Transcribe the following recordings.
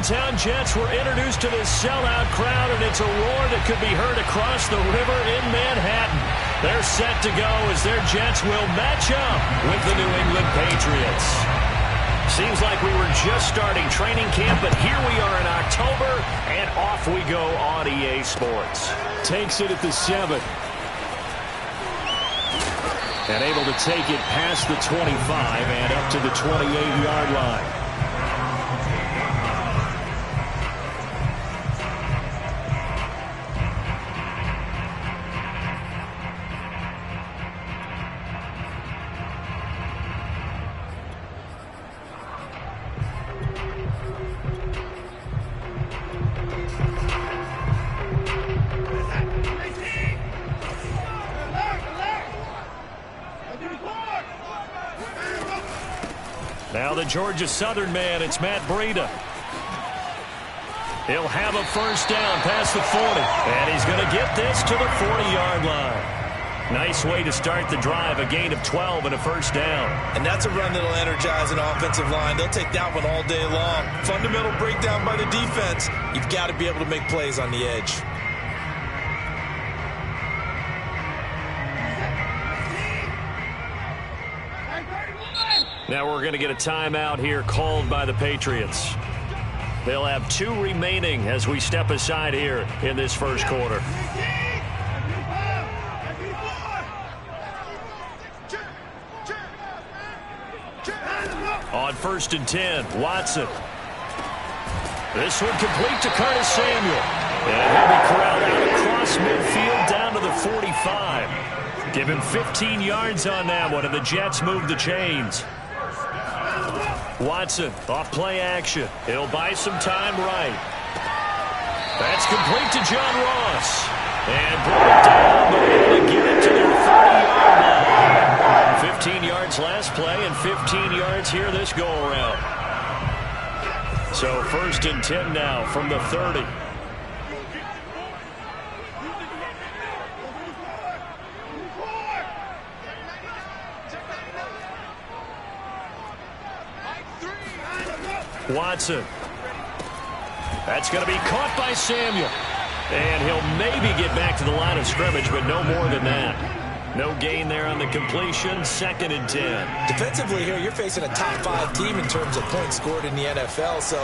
hometown Jets were introduced to this sellout crowd, and it's a roar that could be heard across the river in Manhattan. They're set to go as their Jets will match up with the New England Patriots. Seems like we were just starting training camp, but here we are in October, and off we go on EA Sports. Takes it at the 7. And able to take it past the 25 and up to the 28-yard line. Now the Georgia Southern man, it's Matt Breida. He'll have a first down past the 40. And he's going to get this to the 40-yard line. Nice way to start the drive, a gain of 12 and a first down. And that's a run that'll energize an offensive line. They'll take that one all day long. Fundamental breakdown by the defense. You've got to be able to make plays on the edge. Now we're going to get a timeout here called by the Patriots. They'll have 2 remaining as we step aside here in this first quarter. On 1st and 10, Watson. This one complete to Curtis Samuel. And he'll be corralled out across midfield down to the 45. Give him 15 yards on that one, and the Jets move the chains. Watson off play action. He'll buy some time right. That's complete to John Ross. And bring it down, but able to get it to their 30-yard line. 15 yards last play and 15 yards here this go-around. So 1st and 10 now from the 30. Watson. That's going to be caught by Samuel. And he'll maybe get back to the line of scrimmage, but no more than that. No gain there on the completion. 2nd and 10. Defensively here, you're facing a top 5 team in terms of points scored in the NFL. So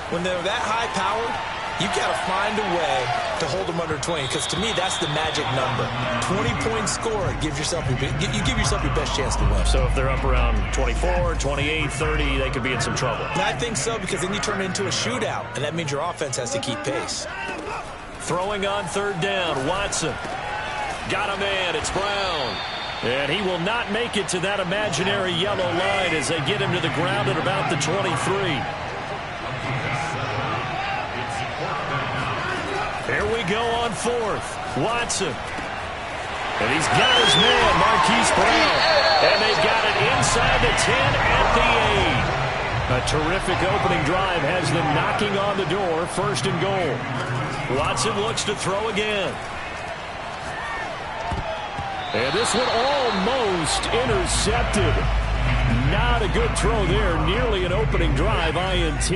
when they're that high powered, you've got to find a way to hold them under 20, because to me, that's the magic number. 20-point score, you give yourself your best chance to win. So if they're up around 24, 28, 30, they could be in some trouble. And I think so, because then you turn it into a shootout, and that means your offense has to keep pace. Throwing on 3rd down, Watson. Got a man, it's Brown. And he will not make it to that imaginary yellow line as they get him to the ground at about the 23. Here we go on 4th. Watson. And he's got his man, Marquise Brown. And they've got it inside the 10 at the 8. A terrific opening drive has them knocking on the door. 1st and goal. Watson looks to throw again. And this one almost intercepted. Not a good throw there. Nearly an opening drive, INT.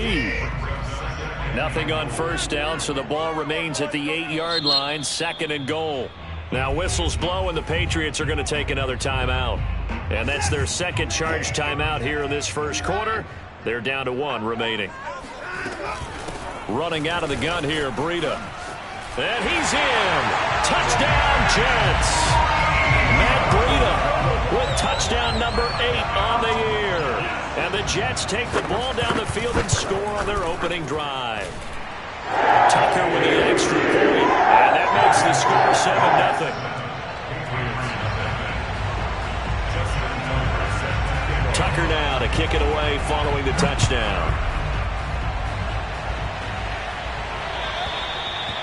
Nothing on 1st down, so the ball remains at the 8-yard line. 2nd and goal. Now whistles blow, and the Patriots are going to take another timeout. And that's their 2nd charge timeout here in this first quarter. They're down to 1 remaining. Running out of the gun here, Breida. And he's in. Touchdown, Jets. Matt Breida with touchdown number 8 on the year. And the Jets take the ball down the field and score on their opening drive. Tucker with the extra point, and that makes the score 7-0. Tucker now to kick it away following the touchdown.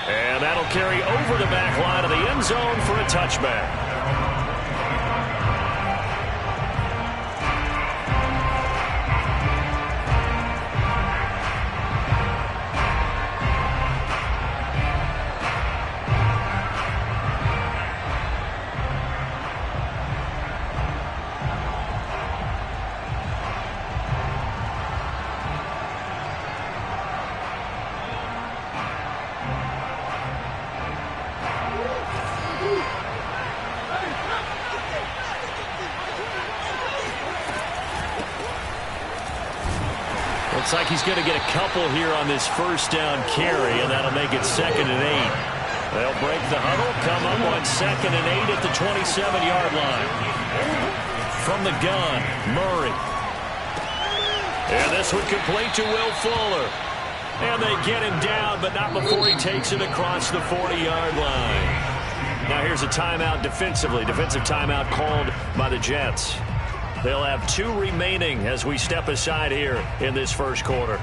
And that'll carry over the back line of the end zone for a touchback. Looks like he's going to get a couple here on this first down carry, and that'll make it 2nd and 8. They'll break the huddle, come up on 2nd and 8 at the 27-yard line. From the gun, Murray. And this one complete to Will Fuller. And they get him down, but not before he takes it across the 40-yard line. Now here's a timeout defensively. Defensive timeout called by the Jets. They'll have 2 remaining as we step aside here in this first quarter.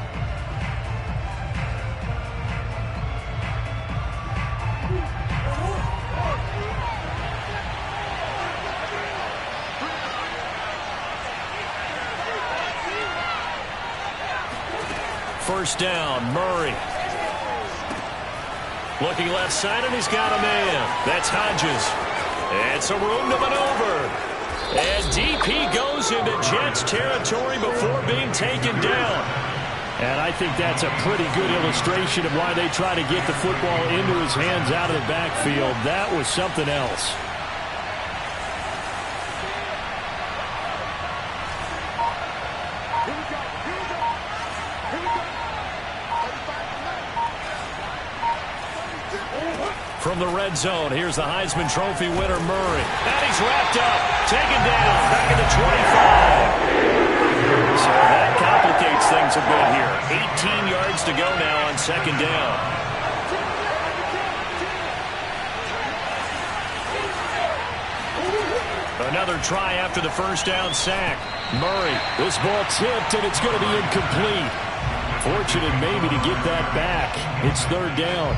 First down, Murray. Looking left side, and he's got a man. That's Hodges. And some room to maneuver. And DP goes into Jets territory before being taken down. And I think that's a pretty good illustration of why they try to get the football into his hands out of the backfield. That was something else. From the red zone, here's the Heisman Trophy winner, Murray. And he's wrapped up, taken down, back at the 25. So that complicates things a bit here. 18 yards to go now on 2nd down. Another try after the first down sack. Murray, this ball tipped, and it's going to be incomplete. Fortunate maybe to get that back. It's 3rd down.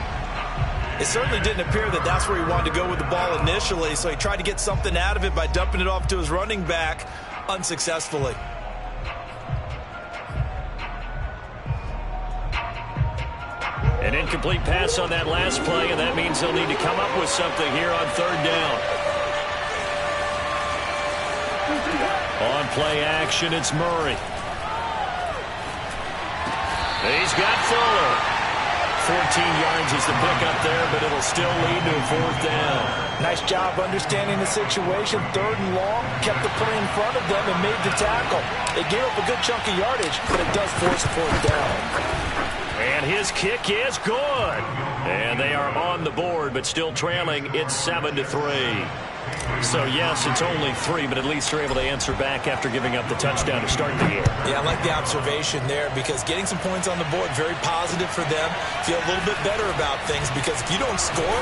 It certainly didn't appear that that's where he wanted to go with the ball initially, so he tried to get something out of it by dumping it off to his running back unsuccessfully. An incomplete pass on that last play, and that means they'll need to come up with something here on 3rd down. On play action, it's Murray. He's got Fuller. 14 yards is the pickup there, but it'll still lead to a 4th down. Nice job understanding the situation. 3rd and long, kept the play in front of them and made the tackle. It gave up a good chunk of yardage, but it does force a 4th down. And his kick is good. And they are on the board, but still trailing. It's 7-3. So, yes, it's only 3, but at least they're able to answer back after giving up the touchdown to start the game. Yeah, I like the observation there because getting some points on the board, very positive for them. Feel a little bit better about things because if you don't score,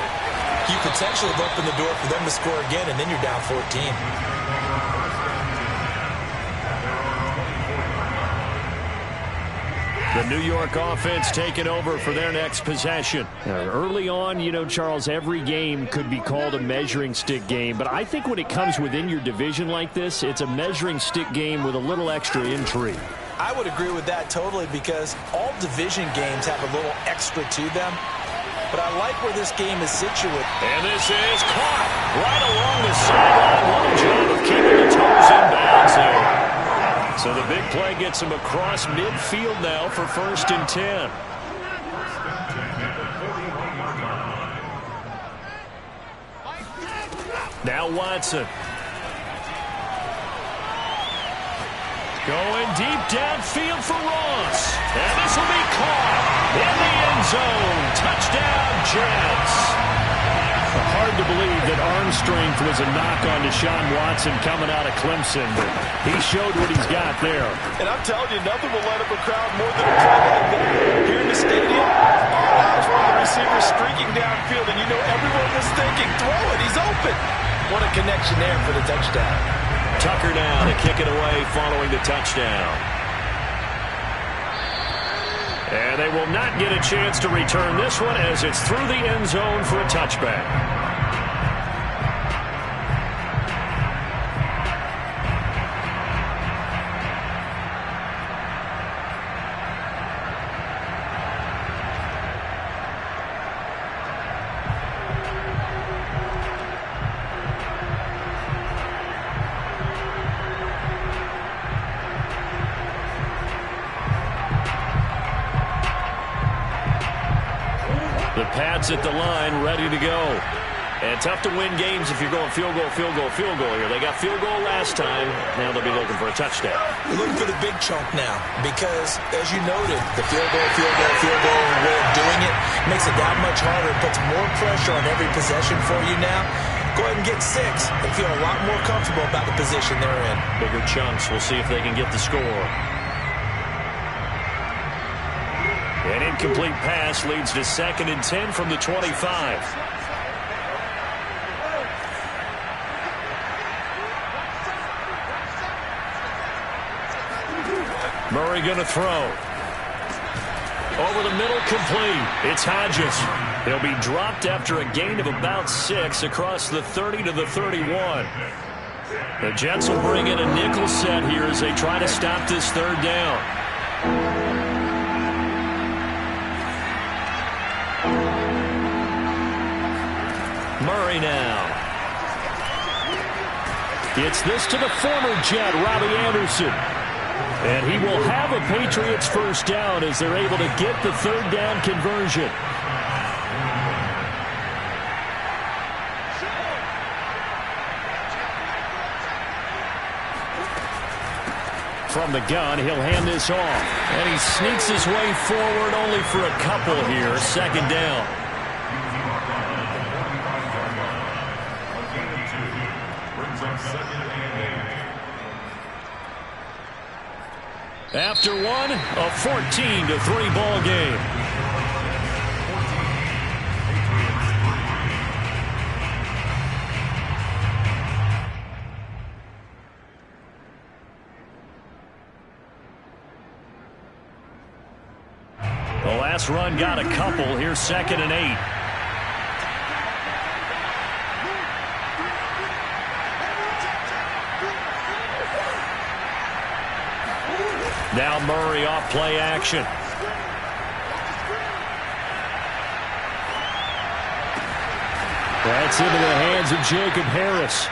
you potentially have opened the door for them to score again, and then you're down 14. The New York offense taking over for their next possession. Early on, you know, Charles, every game could be called a measuring stick game. But I think when it comes within your division like this, it's a measuring stick game with a little extra intrigue. I would agree with that totally because all division games have a little extra to them. But I like where this game is situated. And this is caught right along the sideline. What a job of keeping the toes in bounds there. So the big play gets him across midfield now for 1st and 10. Now Watson. Going deep downfield for Ross. And this will be caught in the end zone. Touchdown, Jets. Hard to believe that arm strength was a knock on Deshaun Watson coming out of Clemson, but he showed what he's got there. And I'm telling you, nothing will light up a crowd more than a play like that. Here in the stadium, all eyes were on the receiver streaking downfield, and you know everyone was thinking, throw it, he's open. What a connection there for the touchdown. Tucker now to kick it away following the touchdown. And they will not get a chance to return this one as it's through the end zone for a touchback. The Pats at the line, ready to go. And tough to win games if you're going field goal, field goal, field goal here. They got field goal last time. Now they'll be looking for a touchdown. You're looking for the big chunk now because, as you noted, the field goal, field goal, field goal way of doing it makes it that much harder. It puts more pressure on every possession for you now. Go ahead and get 6 and feel a lot more comfortable about the position they're in. Bigger chunks. We'll see if they can get the score. An incomplete pass leads to 2nd and 10 from the 25. Murray going to throw. Over the middle, complete. It's Hodges. He'll be dropped after a gain of about 6 across the 30 to the 31. The Jets will bring in a nickel set here as they try to stop this 3rd down. Murray now. It's this to the former Jet, Robbie Anderson. And he will have a Patriots first down as they're able to get the 3rd down conversion. From the gun, he'll hand this off. And he sneaks his way forward only for a couple here. 2nd down. After one, a 14-3 ball game. The last run got a couple. Here's 2nd and 8. Now Murray off play action. That's into the hands of Jacob Harris.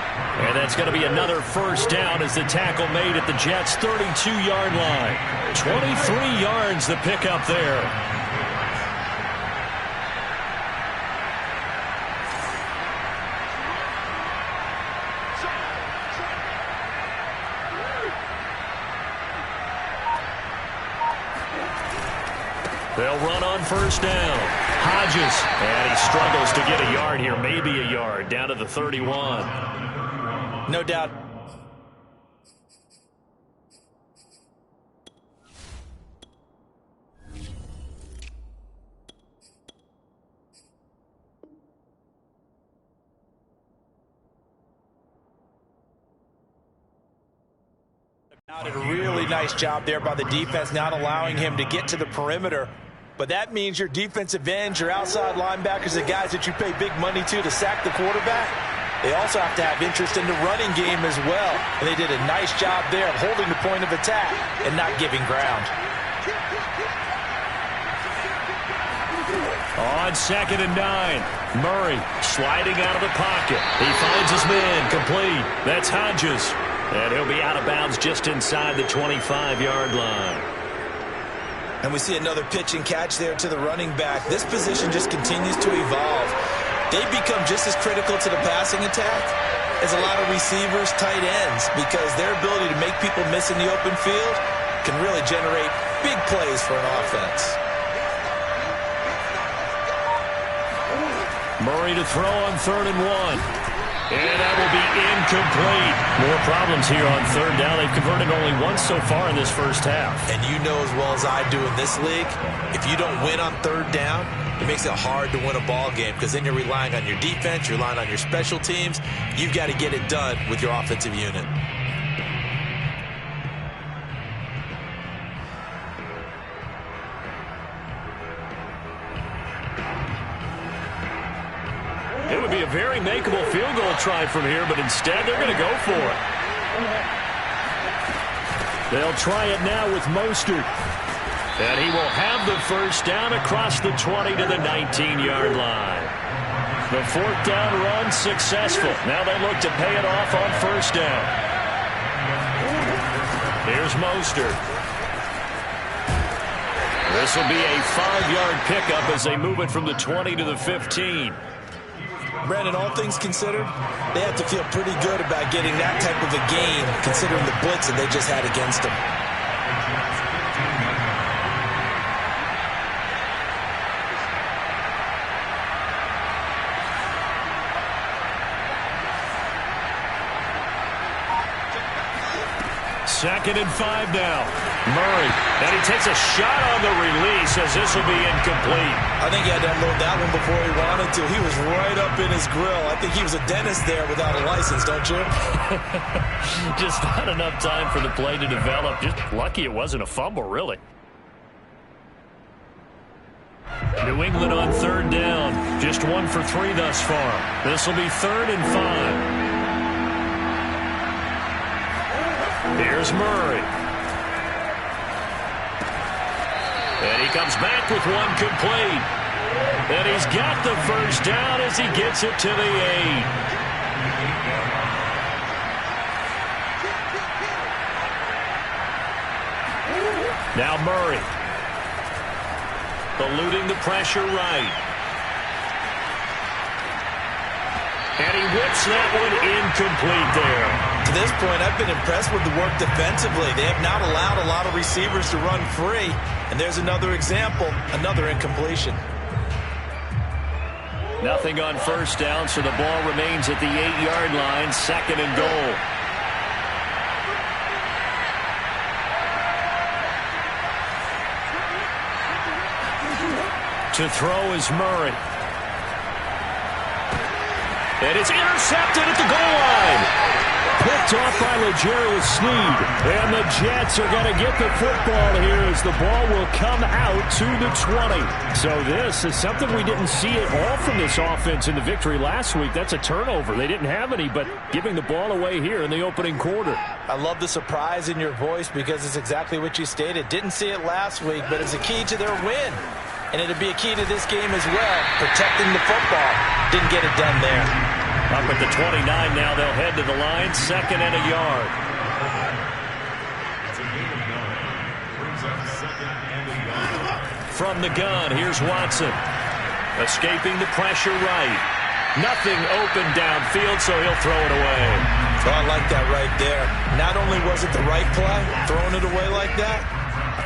And that's going to be another first down as the tackle made at the Jets' 32-yard line. 23 yards the pickup there. They'll run on first down. Hodges, and he struggles to get a yard here, maybe a yard, down to the 31. No doubt. Did a really nice job there by the defense, not allowing him to get to the perimeter. But that means your defensive ends, your outside linebackers, the guys that you pay big money to sack the quarterback, they also have to have interest in the running game as well. And they did a nice job there of holding the point of attack and not giving ground. On 2nd and 9, Murray sliding out of the pocket. He finds his man, complete. That's Hodges. And he'll be out of bounds just inside the 25-yard line. And we see another pitch and catch there to the running back. This position just continues to evolve. They become just as critical to the passing attack as a lot of receivers, tight ends, because their ability to make people miss in the open field can really generate big plays for an offense. Murray to throw on 3rd and 1. And that will be incomplete. More problems here on 3rd down. They've converted only once so far in this first half. And you know as well as I do in this league, if you don't win on 3rd down, it makes it hard to win a ball game because then you're relying on your defense, you're relying on your special teams. You've got to get it done with your offensive unit. It would be a very makeable field goal try from here, but instead they're going to go for it. They'll try it now with Mostert. And he will have the first down across the 20 to the 19-yard line. The 4th down run successful. Now they look to pay it off on first down. Here's Mostert. This will be a 5-yard pickup as they move it from the 20 to the 15. Brandon, all things considered, they have to feel pretty good about getting that type of a gain, considering the blitz that they just had against them. Second and 5 now. Murray, and he takes a shot on the release as this will be incomplete. I think he had to unload that one before he wanted to. He was right up in his grill. I think he was a dentist there without a license, don't you? Just not enough time for the play to develop. Just lucky it wasn't a fumble, really. New England on third down. Just 1 for 3 thus far. This will be 3rd and 5. Here's Murray. And he comes back with one complete. And he's got the first down as he gets it to the 8. Now Murray. Eluding the pressure right. And he whips that one incomplete there. To this point, I've been impressed with the work defensively. They have not allowed a lot of receivers to run free. And there's another example, another incompletion. Nothing on first down, so the ball remains at the 8-yard line, 2nd and goal. To throw is Murray. And it's intercepted at the goal line. Picked off by L'Jarius Sneed. And the Jets are going to get the football here as the ball will come out to the 20. So this is something we didn't see at all from this offense in the victory last week. That's a turnover. They didn't have any, but giving the ball away here in the opening quarter. I love the surprise in your voice because it's exactly what you stated. Didn't see it last week, but it's a key to their win. And it'll be a key to this game as well, protecting the football. Didn't get it done there. Up at the 29 now, they'll head to the line, 2nd and a yard. From the gun, here's Watson. Escaping the pressure right. Nothing open downfield, so he'll throw it away. Oh, I like that right there. Not only was it the right play, throwing it away like that,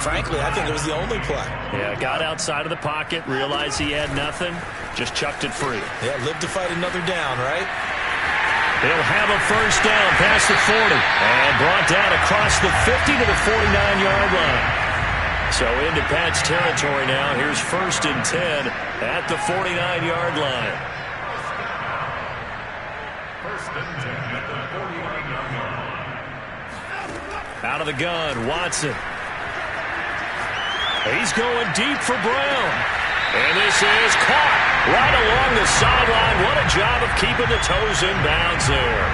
frankly, I think it was the only play. Yeah, got outside of the pocket, realized he had nothing, just chucked it free. Yeah, live to fight another down, right? He'll have a first down past the 40 and brought down across the 50 to the 49-yard line. So into Pat's territory now. Here's 1st and 10 at the 49-yard line. Out of the gun, Watson. He's going deep for Brown. And this is caught right along the sideline. What a job of keeping the toes in bounds there.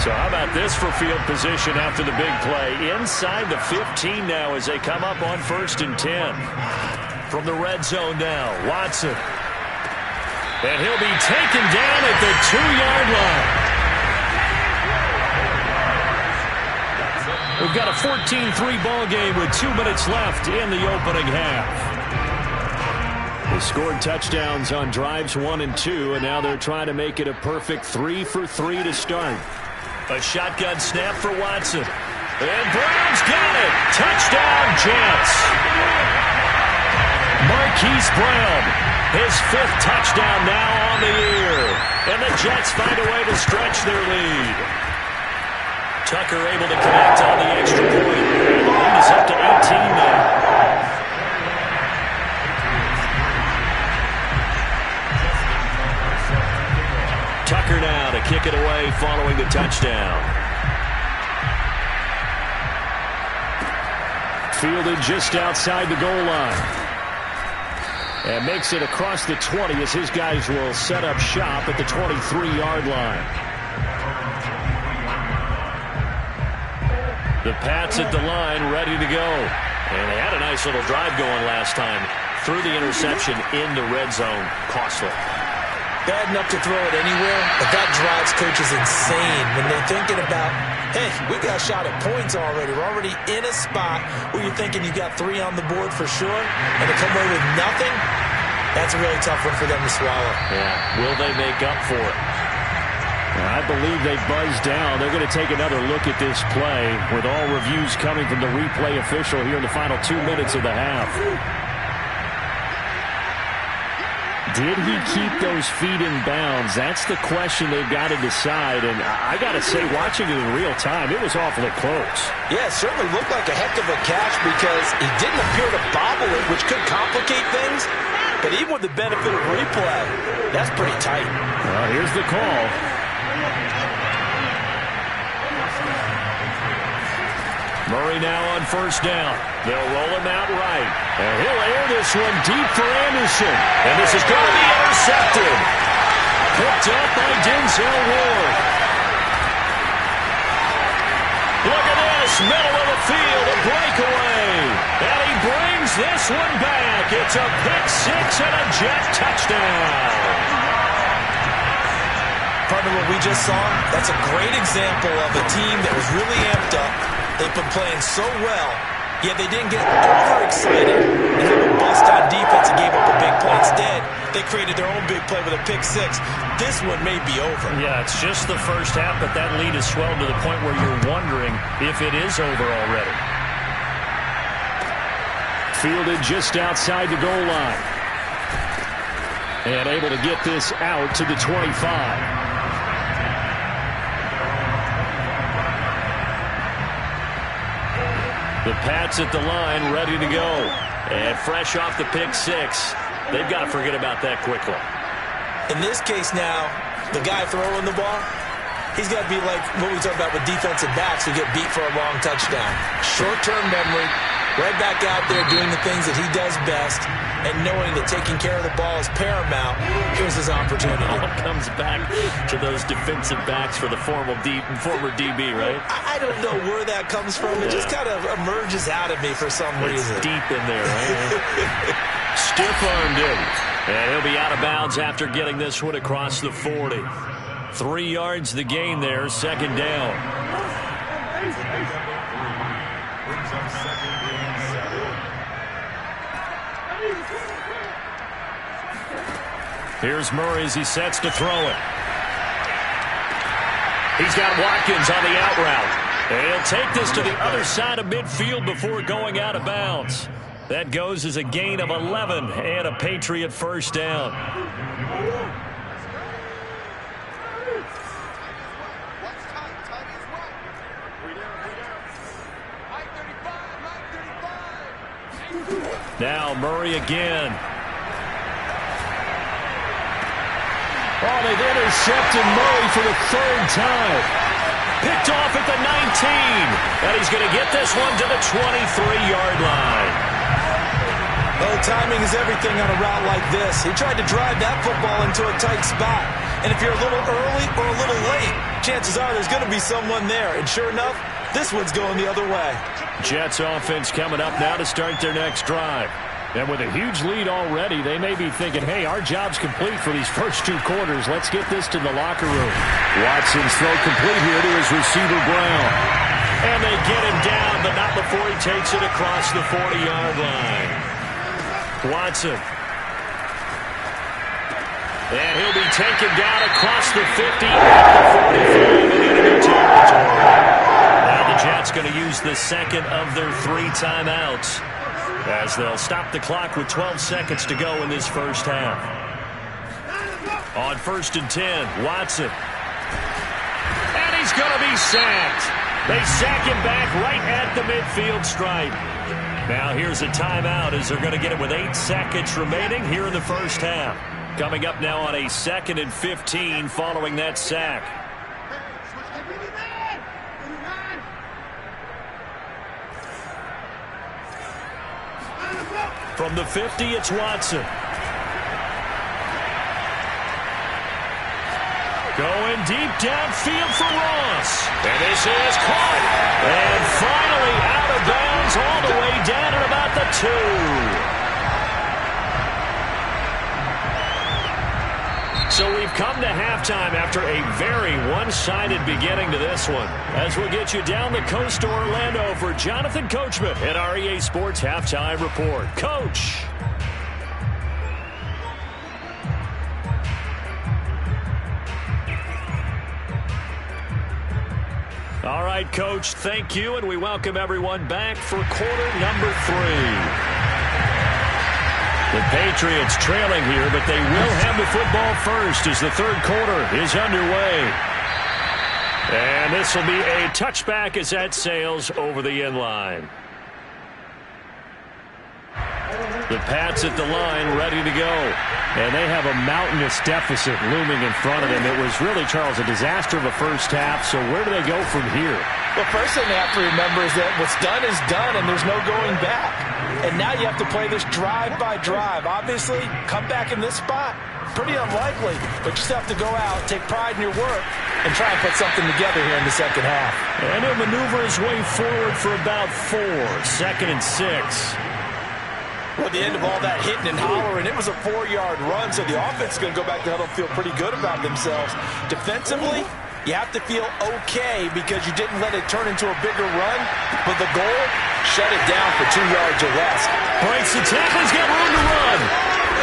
So how about this for field position after the big play? Inside the 15 now as they come up on 1st and 10. From the red zone now, Watson. And he'll be taken down at the 2-yard line. We've got a 14-3 ball game with 2 minutes left in the opening half. They scored touchdowns on drives 1 and 2, and now they're trying to make it a perfect 3 for 3 to start. A shotgun snap for Watson. And Brown's got it. Touchdown, Jets. Marquise Brown, his 5th touchdown now on the year. And the Jets find a way to stretch their lead. Tucker able to connect on the extra point. And the lead is up to 18 now. Tucker now to kick it away following the touchdown. Fielded just outside the goal line. And makes it across the 20 as his guys will set up shop at the 23-yard line. The Pats at the line, ready to go. And they had a nice little drive going last time. Through the interception in the red zone. Costly. Bad enough to throw it anywhere, but that drives coaches insane when they're thinking about, hey, we got a shot at points already. We're already in a spot where you're thinking you got 3 on the board for sure, and to come away with nothing, That's a really tough one for them to swallow. Yeah, will they make up for it? I believe they buzzed down. They're going to take another look at this play with all reviews coming from the replay official here in the final 2 minutes of the half. Did he keep those feet in bounds? That's the question they've got to decide. And I got to say, watching it in real time, it was awfully close. Yeah, it certainly looked like a heck of a catch because he didn't appear to bobble it, which could complicate things. But even with the benefit of replay, that's pretty tight. Well, here's the call. Murray now on first down. They'll roll him out right. And he'll air this one deep for Anderson. And this is going to be intercepted. Picked up by Denzel Ward. Look at this. Middle of the field. A breakaway. And he brings this one back. It's a pick six and a Jet touchdown. Partner, what we just saw, that's a great example of a team that was really amped up. They've been playing so well, yet they didn't get overexcited and have a bust on defense and gave up a big play. Instead, they created their own big play with a pick six. This one may be over. Yeah, it's just the first half, but that lead has swelled to the point where you're wondering if it is over already. Fielded just outside the goal line. And able to get this out to the 25. The Pats at the line, ready to go. And fresh off the pick six, they've got to forget about that quickly. In this case now, the guy throwing the ball, he's got to be like what we talked about with defensive backs who get beat for a long touchdown. Short-term memory, right back out there doing the things that he does best, and knowing that taking care of the ball is paramount. Here's his opportunity. All comes back to those defensive backs for the former DB, right? I don't know where that comes from. It just kind of emerges out of me for some reason. It's deep in there, right? Stiff-armed him. And he'll be out of bounds after getting this one across the 40. 3 yards the gain there, second down. Here's Murray as he sets to throw it. He's got Watkins on the out route. And he'll take this to the other side of midfield before going out of bounds. That goes as a gain of 11 and a Patriot first down. Now Murray again. Oh, they've intercepted Murray for the third time. Picked off at the 19. And he's going to get this one to the 23-yard line. Well, timing is everything on a route like this. He tried to drive that football into a tight spot. And if you're a little early or a little late, chances are there's going to be someone there. And sure enough, this one's going the other way. Jets offense coming up now to start their next drive. And with a huge lead already, they may be thinking, hey, our job's complete for these first 2 quarters. Let's get this to the locker room. Watson's throw complete here to his receiver, Brown. And they get him down, but not before he takes it across the 40-yard line. Watson. And he'll be taken down across the 50 at the 45 in enemy territory. Now the Jets going to use the second of their 3 timeouts, as they'll stop the clock with 12 seconds to go in this first half. On 1st and 10, Watson. And he's going to be sacked. They sack him back right at the midfield stripe. Now here's a timeout as they're going to get it with 8 seconds remaining here in the first half. Coming up now on a 2nd and 15 following that sack. From the 50, it's Watson. Going deep downfield for Ross. And this is caught. And finally out of bounds all the way down at about the 2. So we've come to halftime after a very one-sided beginning to this one. As we'll get you down the coast to Orlando for Jonathan Coachman at our EA Sports Halftime Report. Coach. right, Coach, thank you, and we welcome everyone back for quarter number 3. The Patriots trailing here, but they will have the football first as the third quarter is underway. And this will be a touchback as that sails over the end line. The Pats at the line, ready to go. And they have a mountainous deficit looming in front of them. It was really, Charles, a disaster of a first half. So where do they go from here? The first thing they have to remember is that what's done is done, and there's no going back. And now you have to play this drive by drive. Obviously, come back in this spot, pretty unlikely. But you still have to go out, take pride in your work, and try and put something together here in the second half. And he'll maneuver his way forward for about 4. 2nd and 6. Well, at the end of all that hitting and hollering, it was a 4-yard run, so the offense is going to go back to huddle and feel pretty good about themselves. Defensively, you have to feel okay because you didn't let it turn into a bigger run, but the goal, shut it down for 2 yards or less. Breaks the tackle, he's got room to run.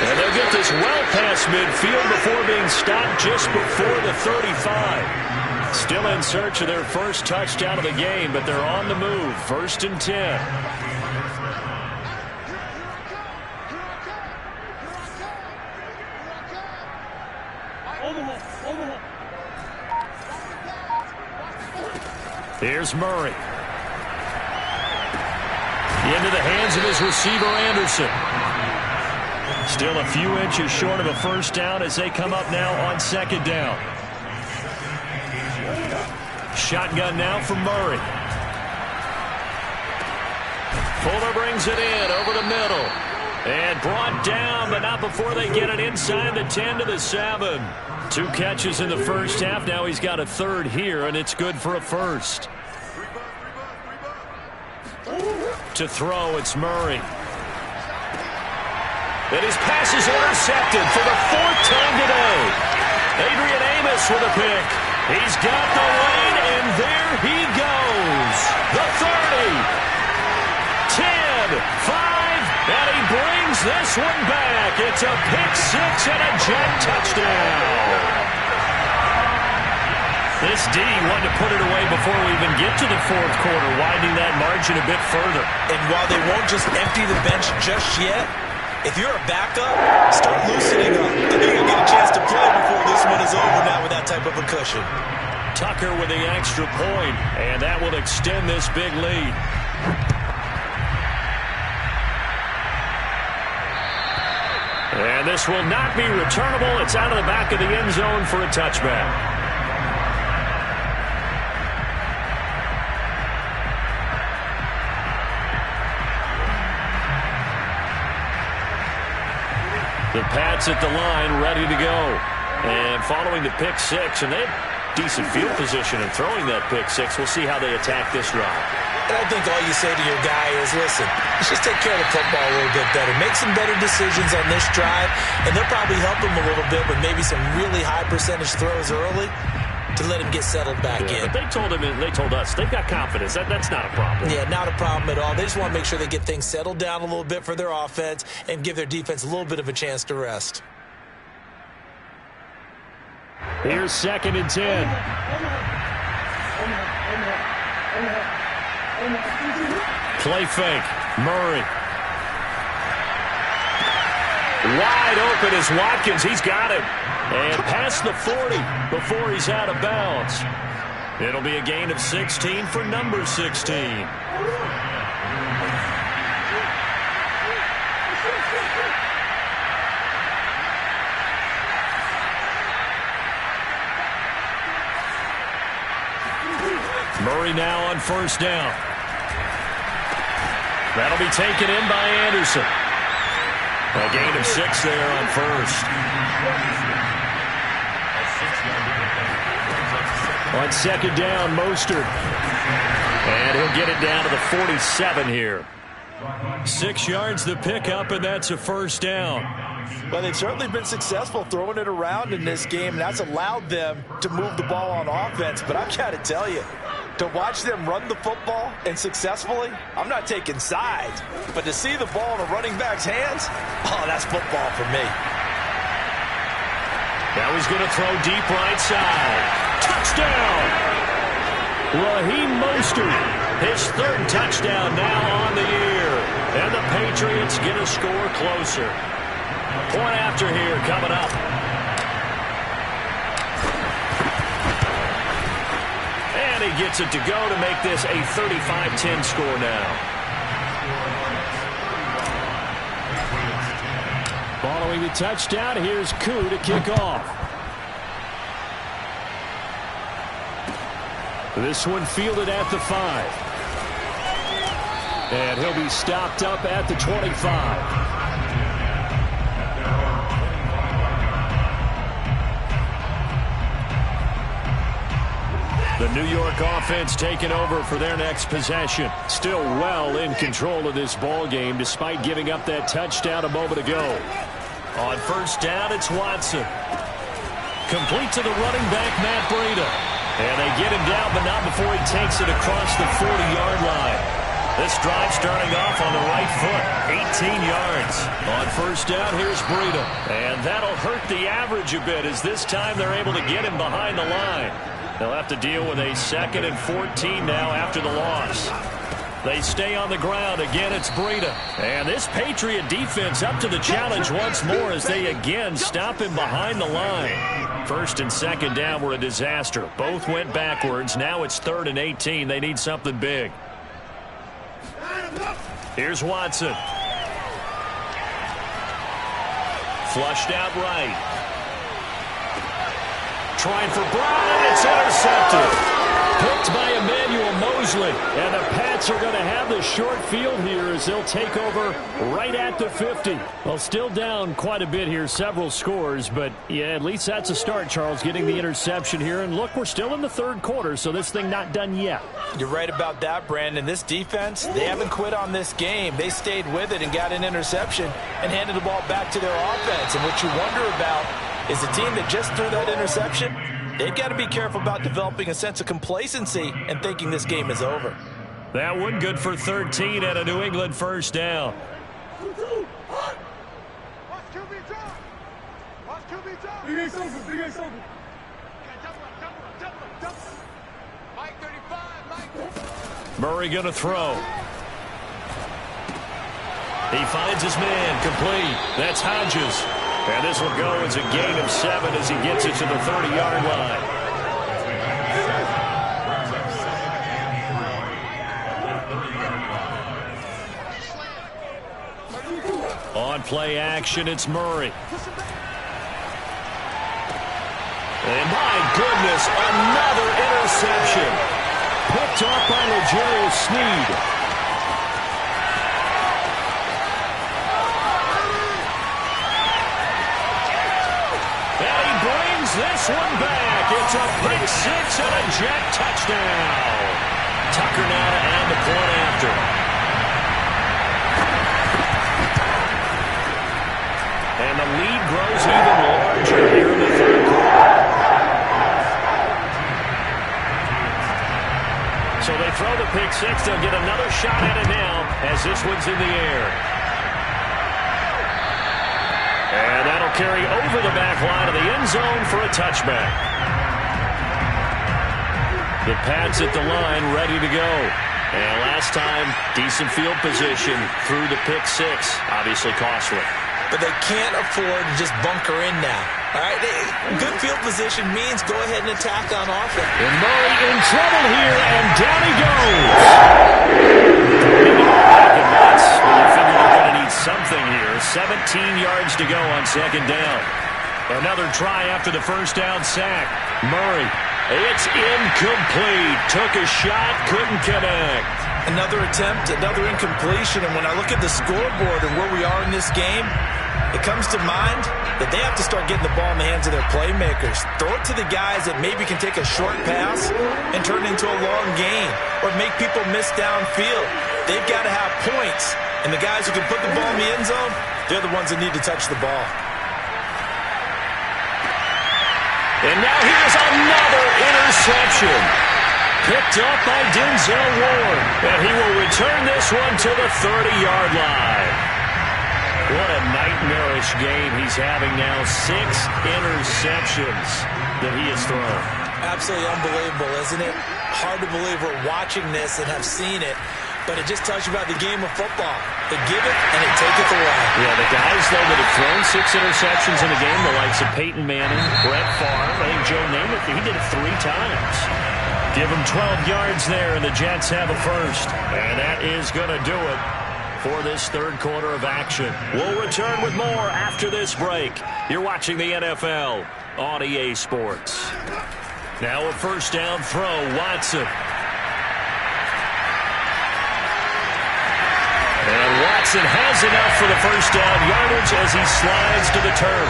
And they'll get this well past midfield before being stopped just before the 35. Still in search of their first touchdown of the game, but they're on the move. 1st and 10. Here's Murray. Into the hands of his receiver, Anderson. Still a few inches short of a first down as they come up now on 2nd down. Shotgun now from Murray. Fuller brings it in over the middle. And brought down, but not before they get it inside the 10 to the 7. 2 catches in the first half. Now he's got a 3rd here, and it's good for a 1st. To throw, it's Murray. And his pass is intercepted for the 4th time today. Adrian Amos with a pick. He's got the lane, and there he goes. The 30. 10, 5, and he brings this one back. It's a pick 6 and a Jet touchdown. This D wanted to put it away before we even get to the 4th quarter, widening that margin a bit further. And while they won't just empty the bench just yet, if you're a backup, start loosening up. I think you'll get a chance to play before this one is over now with that type of a cushion. Tucker with the extra point, and that will extend this big lead. And this will not be returnable. It's out of the back of the end zone for a touchback. The Pats at the line, ready to go. And following the pick 6, and they have decent field position in throwing that pick 6. We'll see how they attack this drive. And I think all you say to your guy is, listen, let's just take care of the football a little bit better. Make some better decisions on this drive, and they'll probably help him a little bit with maybe some really high percentage throws early to let him get settled back in. But they told him, and they told us, they've got confidence. That's not a problem. Yeah, not a problem at all. They just want to make sure they get things settled down a little bit for their offense and give their defense a little bit of a chance to rest. Here's 2nd and 10. Play fake. Murray. Wide open is Watkins. He's got it. And past the 40 before he's out of bounds. It'll be a gain of 16 for number 16. Murray now on 1st down. That'll be taken in by Anderson. A gain of 6 there on 1st. On 2nd down, Mostert. And he'll get it down to the 47 here. 6 yards the pickup, and that's a 1st down. Well, they've certainly been successful throwing it around in this game, and that's allowed them to move the ball on offense. But I've got to tell you, to watch them run the football and successfully, I'm not taking sides. But to see the ball in a running back's hands, oh, that's football for me. Now he's going to throw deep right side. Touchdown! Raheem Mostert, his third touchdown now on the year. And the Patriots get a score closer. Point after here coming up. And he gets it to go to make this a 35-10 score now. Following the touchdown, here's Koo to kick off. This one fielded at the 5. And he'll be stopped up at the 25. The New York offense taking over for their next possession. Still well in control of this ball game despite giving up that touchdown a moment ago. On first down, it's Watson. Complete to the running back, Matt Breida. And they get him down, but not before he takes it across the 40-yard line. This drive starting off on the right foot, 18 yards. On first down, here's Breida. And that'll hurt the average a bit as this time they're able to get him behind the line. They'll have to deal with a 2nd and 14 now after the loss. They stay on the ground. Again, it's Breida. And this Patriot defense up to the challenge once more as they again stop him behind the line. First and second down were a disaster. Both went backwards. Now it's 3rd and 18. They need something big. Here's Watson. Flushed out right. Trying for Brown. It's intercepted. Picked by Emmanuel Mosley. And the Pats are going to have the short field here as they'll take over right at the 50. Well, still down quite a bit here, several scores. But, yeah, at least that's a start, Charles, getting the interception here. And, look, we're still in the third quarter, so this thing not done yet. You're right about that, Brandon. This defense, they haven't quit on this game. They stayed with it and got an interception and handed the ball back to their offense. And what you wonder about is the team that just threw that interception, they've got to be careful about developing a sense of complacency and thinking this game is over. That one good for 13 at a New England first down. Murray going to throw. He finds his man, complete. That's Hodges. And this will go as a gain of 7 as he gets it to the 30-yard line. On play action, it's Murray. And my goodness, another interception. Picked off by L'Jarius Sneed. This one back. It's a pick 6 and a jet touchdown. Tucker now to add the point after. And the lead grows even larger here in the third quarter. So they throw the pick 6. They'll get another shot at it now as this one's in the air. And that'll carry over the back line of the end zone for a touchback. The Pats at the line ready to go. And last time, decent field position through the pick 6. Obviously costly. But they can't afford to just bunker in now. All right, good field position means go ahead and attack on offense. And Murray in trouble here, and down he goes. Something here. 17 yards to go on second down. Another try after the first down sack. Murray. It's incomplete. Took a shot, couldn't connect. Another attempt, another incompletion. And when I look at the scoreboard and where we are in this game, it comes to mind that they have to start getting the ball in the hands of their playmakers. Throw it to the guys that maybe can take a short pass and turn it into a long gain or make people miss downfield. They've got to have points. And the guys who can put the ball in the end zone, they're the ones that need to touch the ball. And now here's another interception. Picked up by Denzel Ward. And he will return this one to the 30-yard line. What a nightmarish game he's having now. 6 interceptions that he has thrown. Absolutely unbelievable, isn't it? Hard to believe we're watching this and have seen it, but it just tells you about the game of football. They give it and they take it away. Yeah, the guys, though, that have thrown 6 interceptions in a game, the likes of Peyton Manning, Brett Favre, I think Joe Namath, he did it 3 times. Give them 12 yards there, and the Jets have a first. And that is going to do it for this third quarter of action. We'll return with more after this break. You're watching the NFL on EA Sports. Now a first down throw, Watson. And Watson has enough for the first down yardage as he slides to the turf.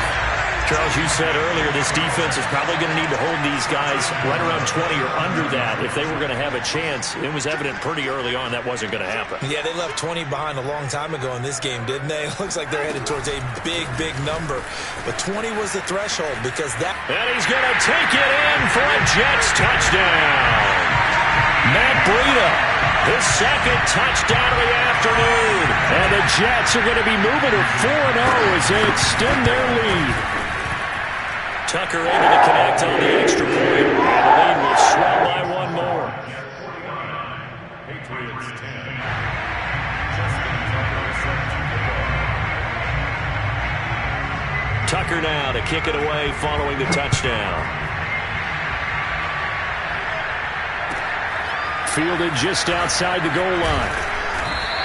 Charles, you said earlier this defense is probably going to need to hold these guys right around 20 or under that if they were going to have a chance. It was evident pretty early on that wasn't going to happen. Yeah, they left 20 behind a long time ago in this game, didn't they? It looks like they're headed towards a big, big number. But 20 was the threshold because that... And he's going to take it in for a Jets touchdown. Matt Breida, his second touchdown of the afternoon. And the Jets are going to be moving to 4-0 as they extend their lead. Tucker able to connect on the extra point, and the lead will swell by 1 more. Patriots 10. Tucker now to kick it away following the touchdown. Fielded just outside the goal line.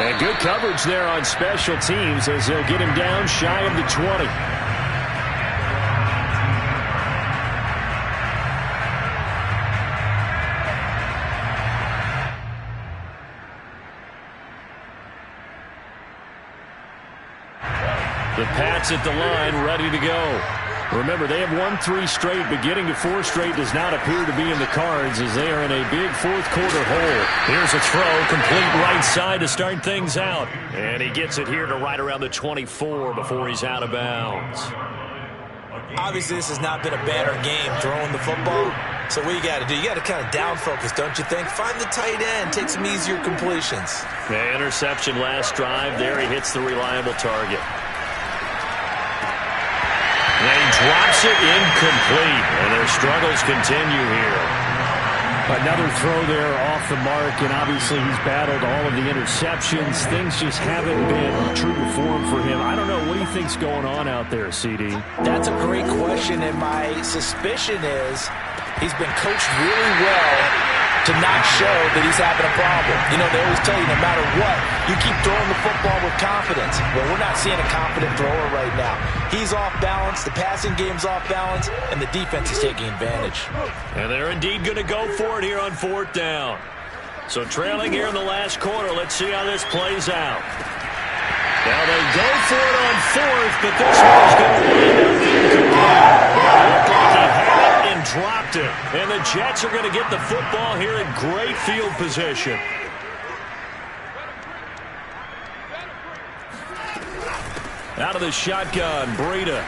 And good coverage there on special teams as they'll get him down shy of the 20. The Pats at the line, ready to go. Remember, they have won 3 straight, but getting to 4 straight does not appear to be in the cards as they are in a big fourth quarter hole. Here's a throw, complete right side to start things out. And he gets it here to right around the 24 before he's out of bounds. Obviously, this has not been a banner game throwing the football. So what you got to do, you got to kind of down focus, don't you think? Find the tight end, take some easier completions. The interception last drive. There he hits the reliable target. And he drops it incomplete, and their struggles continue here. Another throw there off the mark, and obviously he's battled all of the interceptions. Things just haven't been true to form for him. I don't know. What do you think's going on out there, CD? That's a great question, and my suspicion is he's been coached really well to not show that he's having a problem. You know, they always tell you no matter what, you keep throwing the football with confidence. Well, we're not seeing a confident thrower right now. He's off balance, the passing game's off balance, and the defense is taking advantage. And they're indeed going to go for it here on 4th down. So trailing here in the last quarter, let's see how this plays out. Now they go for it on 4th, but this one's going to wind up incomplete. Dropped it, and the Jets are going to get the football here in great field position. Out of the shotgun, Breida.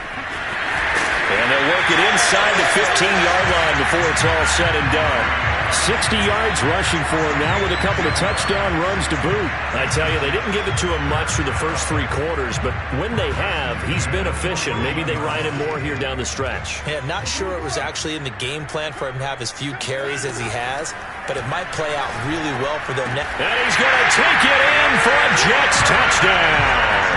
And they'll work it inside the 15-yard line before it's all said and done. 60 yards rushing for him now with a couple of touchdown runs to boot. I tell you, they didn't give it to him much for the first 3 quarters, but when they have, he's been efficient. Maybe they ride him more here down the stretch. Yeah, not sure it was actually in the game plan for him to have as few carries as he has, but it might play out really well for them now. And he's going to take it in for a Jets touchdown.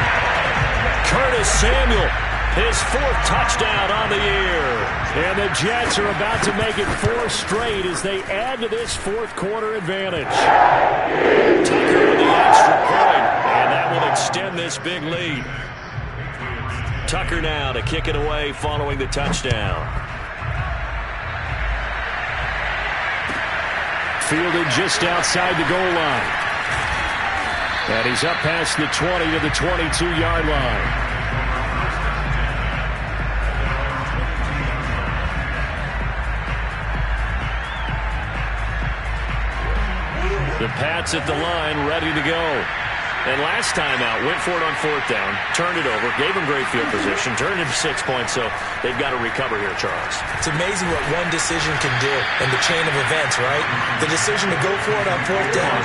Curtis Samuel, his 4th touchdown on the year. And the Jets are about to make it 4 straight as they add to this 4th quarter advantage. Tucker with the extra point, and that will extend this big lead. Tucker now to kick it away following the touchdown. Fielded just outside the goal line. And he's up past the 20 to the 22-yard line. The Pats at the line, ready to go. And last time out, went for it on 4th down, turned it over, gave him great field position, turned it into 6 points, so they've got to recover here, Charles. It's amazing what one decision can do in the chain of events, right? The decision to go for it on 4th down,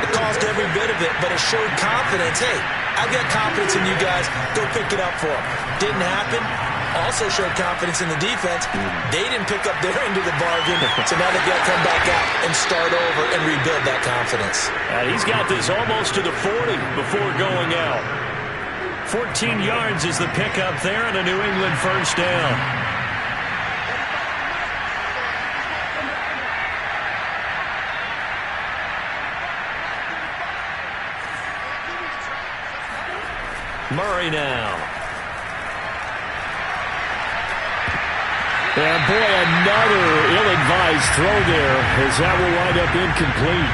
it caused every bit of it, but it showed confidence. Hey, I've got confidence in you guys. Go pick it up for them. Didn't happen. also showed confidence in the defense. They didn't pick up their end of the bargain, so now they've got to come back out and start over and rebuild that confidence. And he's got this almost to the 40 before going out. 14 yards is the pickup there, and a New England first down. Murray now. And boy, another ill-advised throw there as that will wind up incomplete.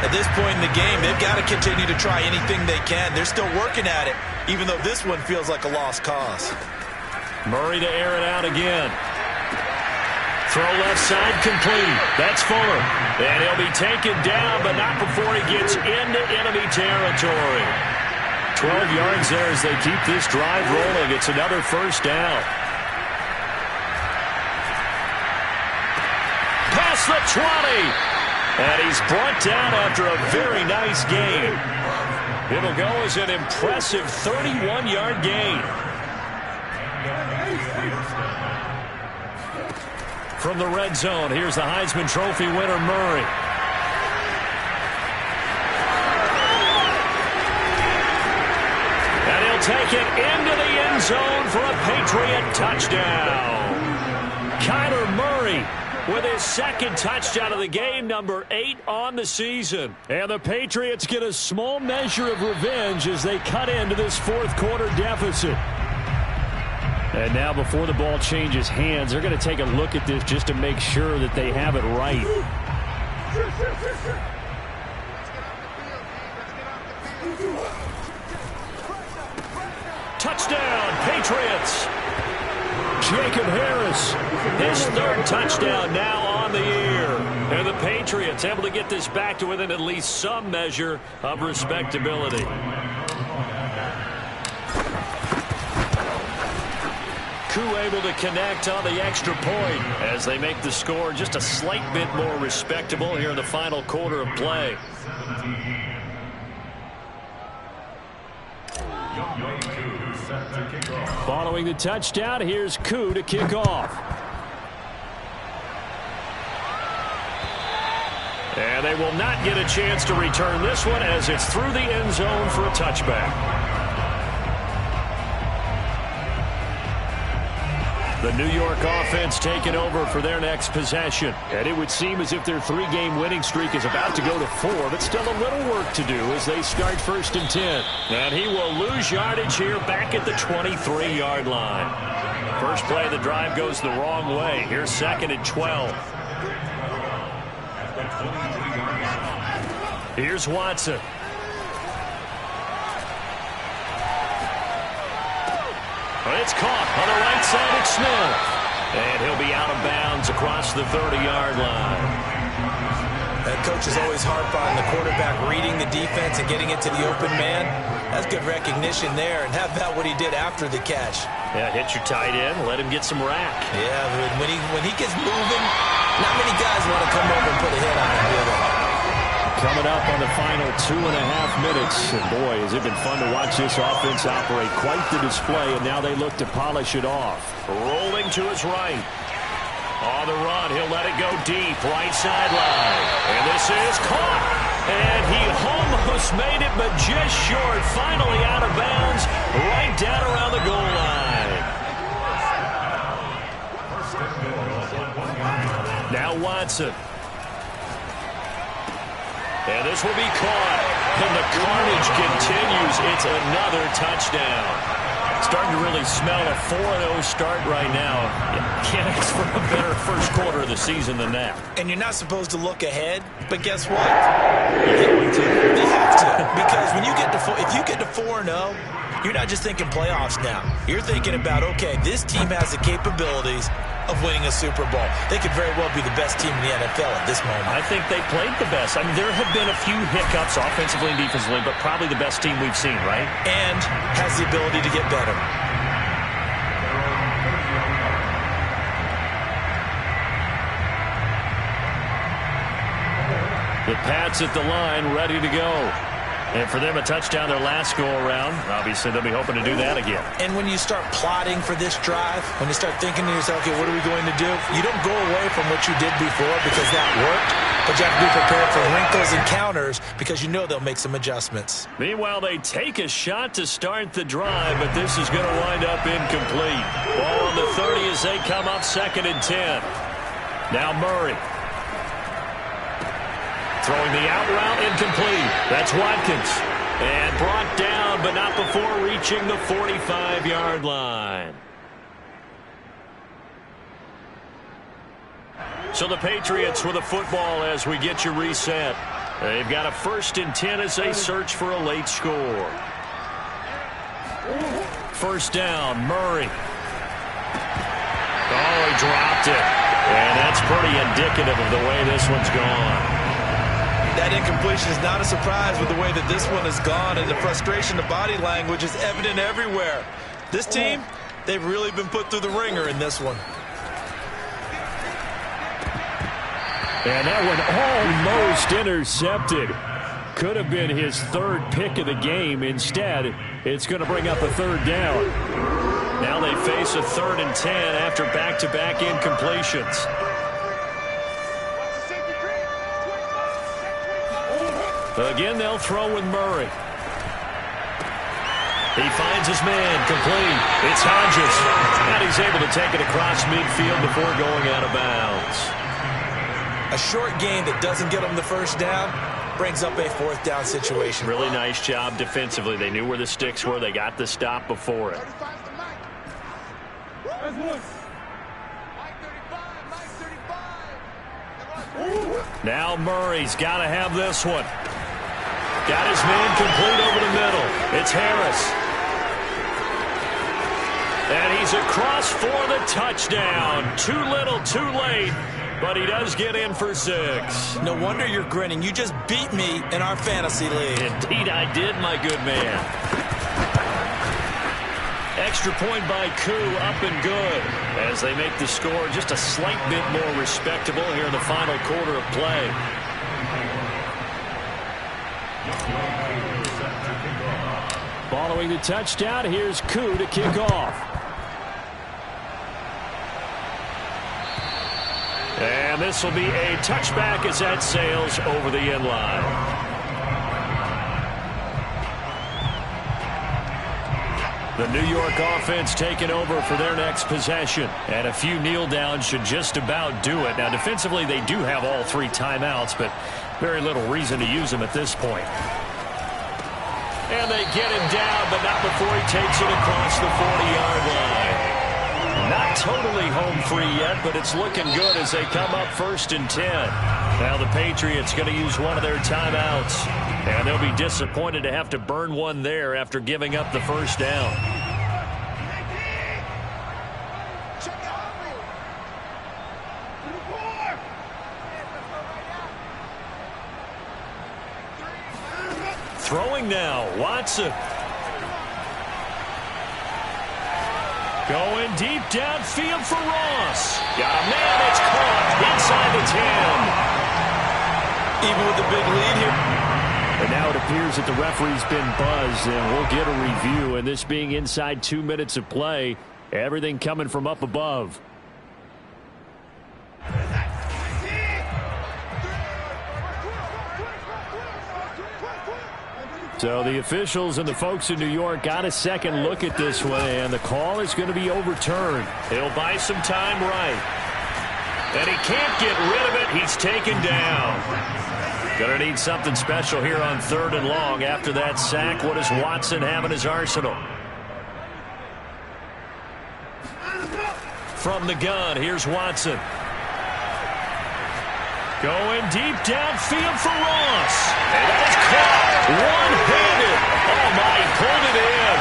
At this point in the game, they've got to continue to try anything they can. They're still working at it, even though this one feels like a lost cause. Murray to air it out again. Throw left side complete. That's Fuller. And he'll be taken down, but not before he gets into enemy territory. 12 yards there as they keep this drive rolling. It's another first down. Past the 20. And he's brought down after a very nice gain. It'll go as an impressive 31-yard gain. From the red zone, here's the Heisman Trophy winner, Murray. Take it into the end zone for a Patriot touchdown. Kyler Murray with his second touchdown of the game, number 8 on the season. And the Patriots get a small measure of revenge as they cut into this fourth quarter deficit. And now before the ball changes hands, they're going to take a look at this just to make sure that they have it right. Touchdown, Patriots. Jacob Harris. His third touchdown now on the year. And the Patriots able to get this back to within at least some measure of respectability. Koo able to connect on the extra point as they make the score just a slight bit more respectable here in the final quarter of play. Following the touchdown, here's Koo to kick off. And they will not get a chance to return this one as it's through the end zone for a touchback. The New York offense taking over for their next possession. And it would seem as if their 3-game winning streak is about to go to 4, but still a little work to do as they start 1st and 10. And he will lose yardage here back at the 23-yard line. First play of the drive goes the wrong way. Here's 2nd and 12. Here's Watson. It's caught on the right side. It's Smith. And he'll be out of bounds across the 30-yard line. That coach is always harp on the quarterback reading the defense and getting it to the open man. That's good recognition there. And how about what he did after the catch? Yeah, hit your tight end. Let him get some rack. Yeah, when he gets moving, not many guys want to come over and put a hit on him, do they? Coming up on the final 2.5 minutes. And boy, has it been fun to watch this offense operate. Quite the display, and now they look to polish it off. Rolling to his right. On the run, he'll let it go deep, right sideline. And this is caught. And he almost made it, but just short. Finally out of bounds, right down around the goal line. Now Watson. And this will be caught. And the carnage continues. It's another touchdown. Starting to really smell a 4-0 start right now. You can't ask for a better first quarter of the season than that. And you're not supposed to look ahead, but guess what? You have to. Because when you get to if you get to 4-0, you're not just thinking playoffs now. You're thinking about, okay, this team has the capabilities of winning a Super Bowl. They could very well be the best team in the NFL at this moment. I think they played the best. I mean, there have been a few hiccups offensively and defensively, but probably the best team we've seen, right? And has the ability to get better. The Pats at the line, ready to go. And for them, a touchdown their last go-around. Obviously, they'll be hoping to do that again. And when you start plotting for this drive, when you start thinking to yourself, okay, what are we going to do? You don't go away from what you did before because that worked, but you have to be prepared for wrinkles and counters because you know they'll make some adjustments. Meanwhile, they take a shot to start the drive, but this is going to wind up incomplete. Ball on the 30 as they come up 2nd and 10. Now Murray. Throwing the out route, incomplete. That's Watkins. And brought down, but not before reaching the 45-yard line. So the Patriots with a football as we get you reset. They've got a 1st and 10 as they search for a late score. 1st down, Murray. Oh, he dropped it. And that's pretty indicative of the way this one's gone. That incompletion is not a surprise with the way that this one has gone, and the frustration, the body language is evident everywhere. This team, they've really been put through the ringer in this one. And that one almost intercepted. Could have been his 3rd pick of the game. Instead, it's going to bring up a 3rd down. Now they face a 3rd and 10 after back-to-back incompletions. Again, they'll throw with Murray. He finds his man, complete. It's Hodges. And he's able to take it across midfield before going out of bounds. A short gain that doesn't get them the 1st down brings up a 4th down situation. Really nice job defensively. They knew where the sticks were. They got the stop before it. Now Murray's got to have this one. Got his man complete over the middle. It's Harris. And he's across for the touchdown. Too little, too late. But he does get in for 6. No wonder you're grinning. You just beat me in our fantasy league. Indeed I did, my good man. Extra point by Koo, up and good. As they make the score just a slight bit more respectable here in the final quarter of play. Following the touchdown, here's Koo to kick off. And this will be a touchback as that sails over the end line. The New York offense taking over for their next possession. And a few kneel downs should just about do it. Now, defensively, they do have all 3 timeouts, but very little reason to use them at this point. And they get him down, but not before he takes it across the 40-yard line. Not totally home free yet, but it's looking good as they come up 1st and 10. Now the Patriots going to use one of their timeouts. And they'll be disappointed to have to burn one there after giving up the 1st down. Throwing now, Watson. Going deep downfield for Ross. Got a man that's caught inside the 10. Even with the big lead here. And now it appears that the referee's been buzzed, and we'll get a review. And this being inside 2 minutes of play, everything coming from up above. So the officials and the folks in New York got a second look at this one, and the call is going to be overturned. He'll buy some time right. And he can't get rid of it. He's taken down. Going to need something special here on 3rd and long after that sack. What does Watson have in his arsenal? From the gun, here's Watson. Going deep downfield for Ross. And that is caught one-handed. Oh, my, he pulled it in.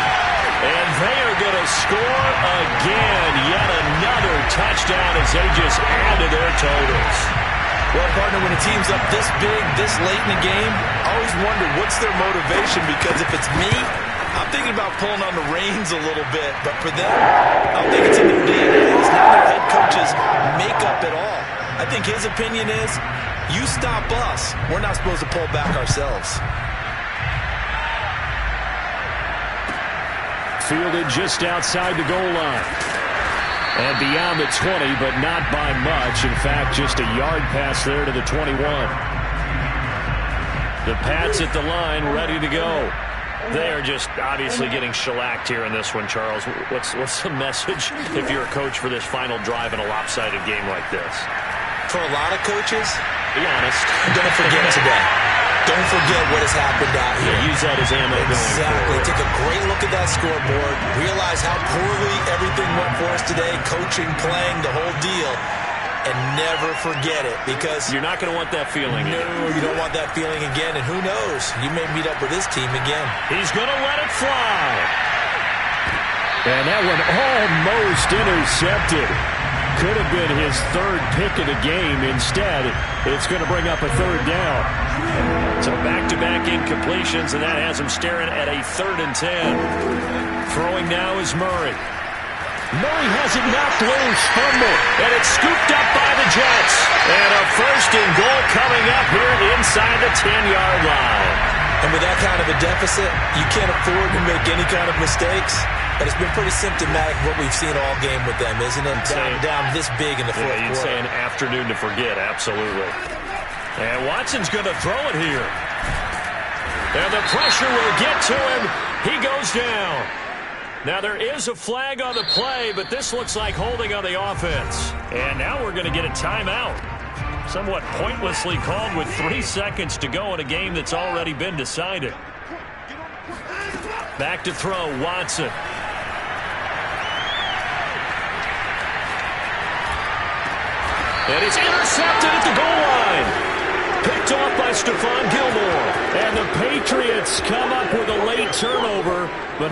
And they are going to score again. Yet another touchdown as they just add to their totals. Well, partner, when a team's up this big, this late in the game, I always wonder what's their motivation, because if it's me, I'm thinking about pulling on the reins a little bit. But for them, I don't think it's in their DNA. It's not their head coach's makeup at all. I think his opinion is, you stop us, we're not supposed to pull back ourselves. fielded just outside the goal line. And beyond the 20, but not by much. In fact, just a yard pass there to the 21. The Pats at the line, ready to go. They are just obviously getting shellacked here in this one, Charles. What's the message if you're a coach for this final drive in a lopsided game like this? For a lot of coaches, be honest. Don't forget today. Don't forget what has happened out here. Yeah, use that as ammo going forward. Take a great look at that scoreboard. Realize how poorly everything went for us today. Coaching, playing, the whole deal. And never forget it, because you're not going to want that feeling again. No, you don't want that feeling again. And who knows? You may meet up with this team again. He's going to let it fly. And that one almost intercepted. Could have been his third pick of the game. Instead, it's going to bring up a third down. So back-to-back incompletions, and that has him staring at a 3rd and 10. Throwing now is Murray. Murray has it knocked loose, fumble, and it's scooped up by the Jets. And a 1st and goal coming up here inside the 10-yard line. And with that kind of a deficit, you can't afford to make any kind of mistakes. But it's been pretty symptomatic of what we've seen all game with them, isn't it? Down this big in the fourth quarter. You'd say an afternoon to forget, absolutely. And Watson's going to throw it here. And the pressure will get to him. He goes down. Now there is a flag on the play, but this looks like holding on the offense. And now we're going to get a timeout. Somewhat pointlessly called with 3 seconds to go in a game that's already been decided. Back to throw, Watson. And it's intercepted at the goal line. Picked off by Stephon Gilmore. And the Patriots come up with a late turnover, but